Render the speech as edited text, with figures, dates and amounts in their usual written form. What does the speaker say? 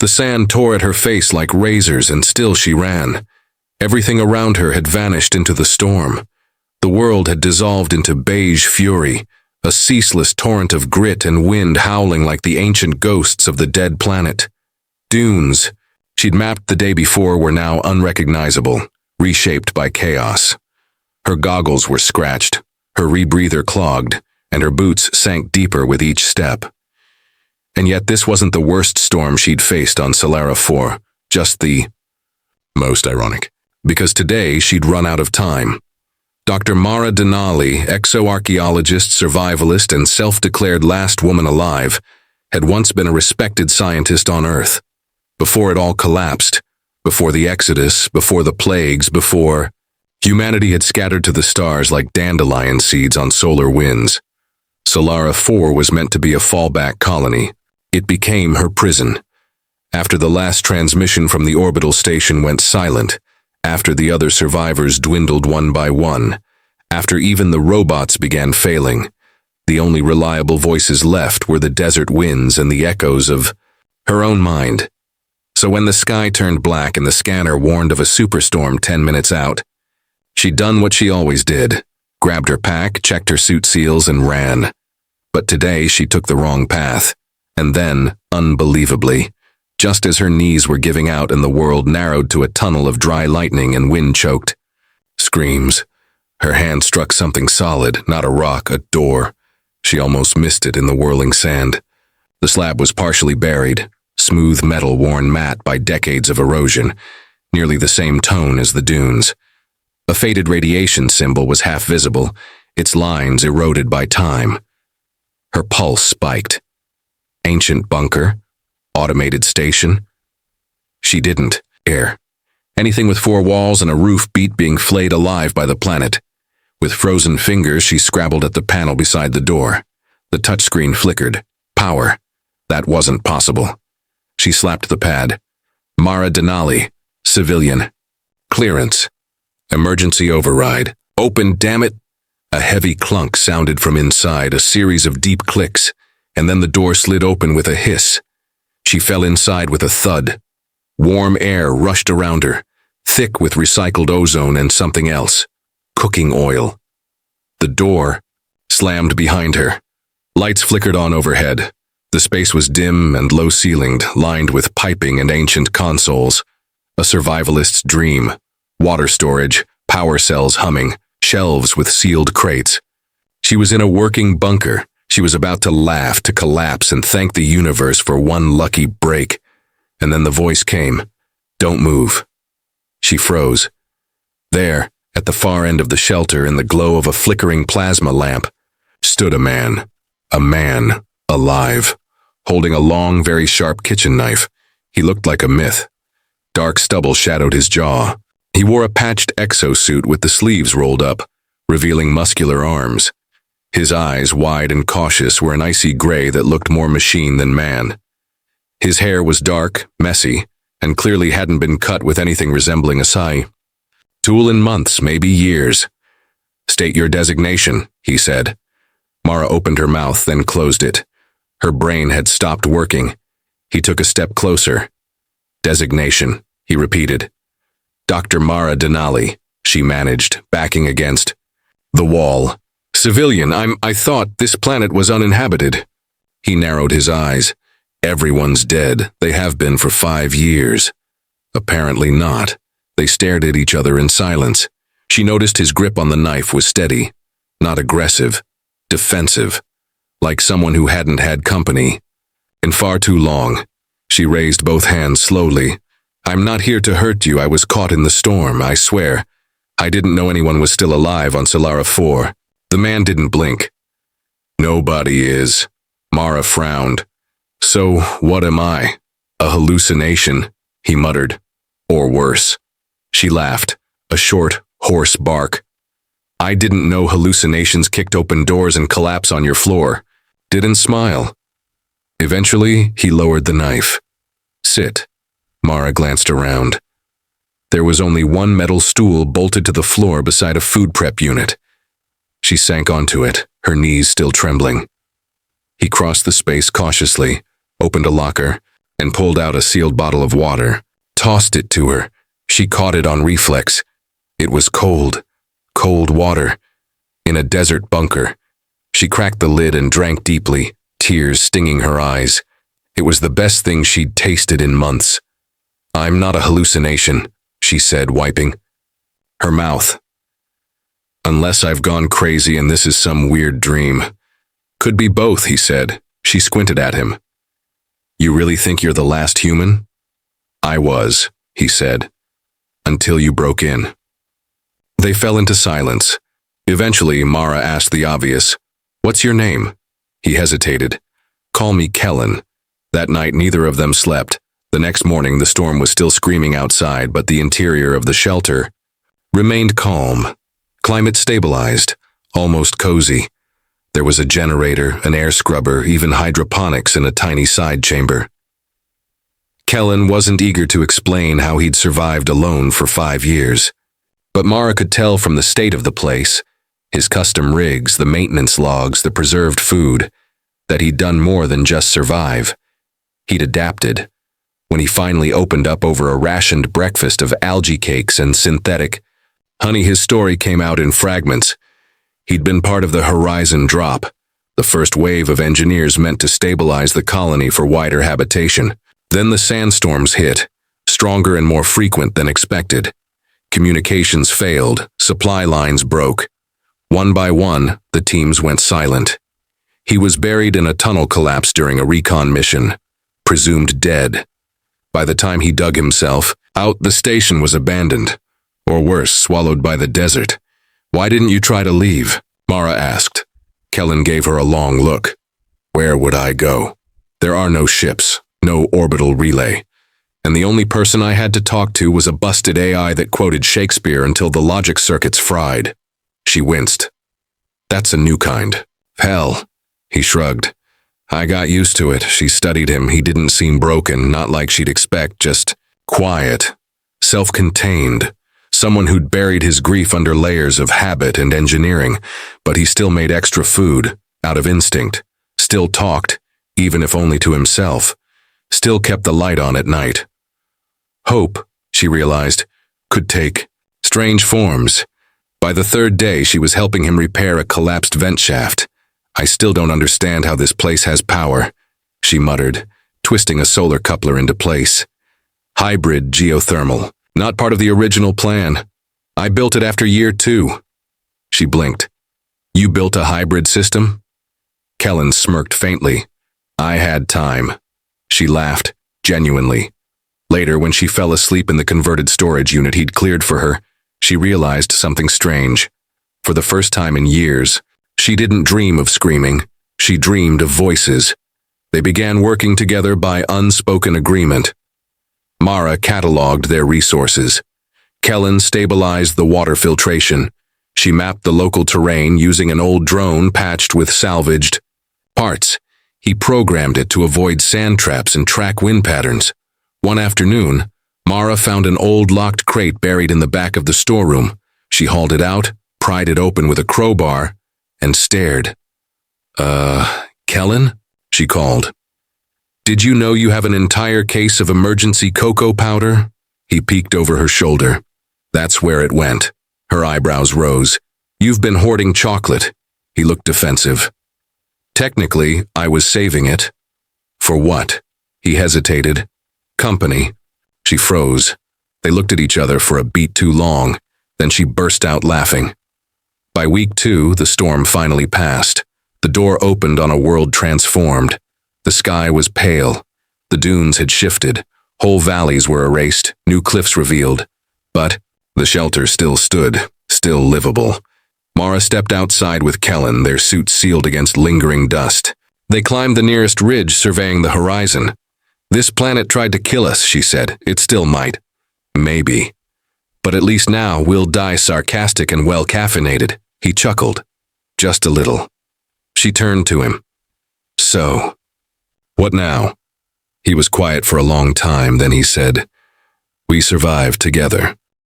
The sand tore at her face like razors, and still she ran. Everything around her had vanished into the storm. The world had dissolved into beige fury, a ceaseless torrent of grit and wind howling like the ancient ghosts of the dead planet. Dunes she'd mapped the day before were now unrecognizable, reshaped by chaos. Her goggles were scratched, her rebreather clogged, and her boots sank deeper with each step. And yet this wasn't the worst storm she'd faced on Solara 4, just the most ironic, because today she'd run out of time. Dr. Mara Denali, exoarchaeologist, survivalist, and self-declared last woman alive, had once been a respected scientist on Earth. Before it all collapsed, before the Exodus, before the plagues, before humanity had scattered to the stars like dandelion seeds on solar winds. Solara 4 was meant to be a fallback colony. It became her prison. After the last transmission from the orbital station went silent, after the other survivors dwindled one by one, after even the robots began failing, the only reliable voices left were the desert winds and the echoes of her own mind. So when the sky turned black and the scanner warned of a superstorm 10 minutes out, she'd done what she always did, grabbed her pack, checked her suit seals, and ran. But today she took the wrong path, and then, unbelievably, just as her knees were giving out and the world narrowed to a tunnel of dry lightning and wind-choked screams. Her hand struck something solid, not a rock, a door. She almost missed it in the whirling sand. The slab was partially buried, smooth metal worn matte by decades of erosion, nearly the same tone as the dunes. A faded radiation symbol was half visible, its lines eroded by time. Her pulse spiked. Ancient bunker? Automated station? She didn't care. Anything with 4 walls and a roof beat being flayed alive by the planet. With frozen fingers, she scrabbled at the panel beside the door. The touchscreen flickered. Power. That wasn't possible. She slapped the pad. Mara Denali, civilian. Clearance. Emergency override. Open, damn it! A heavy clunk sounded from inside, a series of deep clicks, and then the door slid open with a hiss. She fell inside with a thud. Warm air rushed around her, thick with recycled ozone and something else. Cooking oil. The door slammed behind her. Lights flickered on overhead. The space was dim and low-ceilinged, lined with piping and ancient consoles. A survivalist's dream. Water storage, power cells humming, shelves with sealed crates. She was in a working bunker. She was about to laugh, to collapse, and thank the universe for one lucky break. And then the voice came. Don't move. She froze. There, at the far end of the shelter, in the glow of a flickering plasma lamp, stood a man. A man, alive, holding a long, very sharp kitchen knife. He looked like a myth. Dark stubble shadowed his jaw. He wore a patched exosuit with the sleeves rolled up, revealing muscular arms. His eyes, wide and cautious, were an icy gray that looked more machine than man. His hair was dark, messy, and clearly hadn't been cut with anything resembling a tool in months, maybe years. State your designation, he said. Mara opened her mouth, then closed it. Her brain had stopped working. He took a step closer. Designation, he repeated. Dr. Mara Denali, she managed, backing against the wall. Civilian, I thought this planet was uninhabited. He narrowed his eyes. Everyone's dead. They have been for 5 years. Apparently not. They stared at each other in silence. She noticed his grip on the knife was steady, not aggressive, defensive, like someone who hadn't had company in far too long. She raised both hands slowly. I'm not here to hurt you. I was caught in the storm, I swear. I didn't know anyone was still alive on Solara 4. The man didn't blink. Nobody is. Mara frowned. So what am I? A hallucination, he muttered. Or worse. She laughed, a short, hoarse bark. I didn't know hallucinations kicked open doors and collapse on your floor. Didn't smile. Eventually, he lowered the knife. Sit. Mara glanced around. There was only one metal stool bolted to the floor beside a food prep unit. She sank onto it, her knees still trembling. He crossed the space cautiously, opened a locker, and pulled out a sealed bottle of water, tossed it to her. She caught it on reflex. It was cold, cold water, in a desert bunker. She cracked the lid and drank deeply, tears stinging her eyes. It was the best thing she'd tasted in months. "I'm not a hallucination," she said, wiping her mouth. "Unless I've gone crazy and this is some weird dream." "Could be both," he said. She squinted at him. "You really think you're the last human?" "I was," he said, "until you broke in." They fell into silence. Eventually, Mara asked the obvious, "What's your name?" He hesitated. "Call me Kellen." That night, neither of them slept. The next morning, the storm was still screaming outside, but the interior of the shelter remained calm. Climate stabilized, almost cozy. There was a generator, an air scrubber, even hydroponics in a tiny side chamber. Kellen wasn't eager to explain how he'd survived alone for 5 years. But Mara could tell from the state of the place, his custom rigs, the maintenance logs, the preserved food, that he'd done more than just survive. He'd adapted. When he finally opened up over a rationed breakfast of algae cakes and synthetic honey, his story came out in fragments. He'd been part of the Horizon Drop, the first wave of engineers meant to stabilize the colony for wider habitation. Then the sandstorms hit, stronger and more frequent than expected. Communications failed, supply lines broke. One by one, the teams went silent. He was buried in a tunnel collapse during a recon mission, presumed dead. By the time he dug himself out, the station was abandoned, or worse, swallowed by the desert. "Why didn't you try to leave?" Mara asked. Kellen gave her a long look. "Where would I go? There are no ships, no orbital relay. And the only person I had to talk to was a busted AI that quoted Shakespeare until the logic circuits fried." She winced. "That's a new kind." "Hell," he shrugged. "I got used to it." She studied him. He didn't seem broken, not like she'd expect, just quiet, self-contained, someone who'd buried his grief under layers of habit and engineering, but he still made extra food, out of instinct, still talked, even if only to himself, still kept the light on at night. Hope, she realized, could take strange forms. By the third day, she was helping him repair a collapsed vent shaft. "I still don't understand how this place has power," she muttered, twisting a solar coupler into place. "Hybrid geothermal, not part of the original plan. I built it after year 2. She blinked. "You built a hybrid system?" Kellen smirked faintly. "I had time." She laughed, genuinely. Later, when she fell asleep in the converted storage unit he'd cleared for her, she realized something strange. For the first time in years, she didn't dream of screaming. She dreamed of voices. They began working together by unspoken agreement. Mara cataloged their resources. Kellen stabilized the water filtration. She mapped the local terrain using an old drone patched with salvaged parts. He programmed it to avoid sand traps and track wind patterns. One afternoon, Mara found an old locked crate buried in the back of the storeroom. She hauled it out, pried it open with a crowbar, and stared. Kellen?" she called. "Did you know you have an entire case of emergency cocoa powder?" He peeked over her shoulder. "That's where it went." Her eyebrows rose. "You've been hoarding chocolate." He looked defensive. "Technically, I was saving it." "For what?" He hesitated. "Company." She froze. They looked at each other for a beat too long. Then she burst out laughing. By week 2, the storm finally passed. The door opened on a world transformed. The sky was pale. The dunes had shifted. Whole valleys were erased, new cliffs revealed. But the shelter still stood, still livable. Mara stepped outside with Kellen, their suits sealed against lingering dust. They climbed the nearest ridge, surveying the horizon. "This planet tried to kill us," she said. "It still might. Maybe. But at least now we'll die sarcastic and well-caffeinated." He chuckled. "Just a little." She turned to him. "So, what now?" He was quiet for a long time, then he said, "We survived together."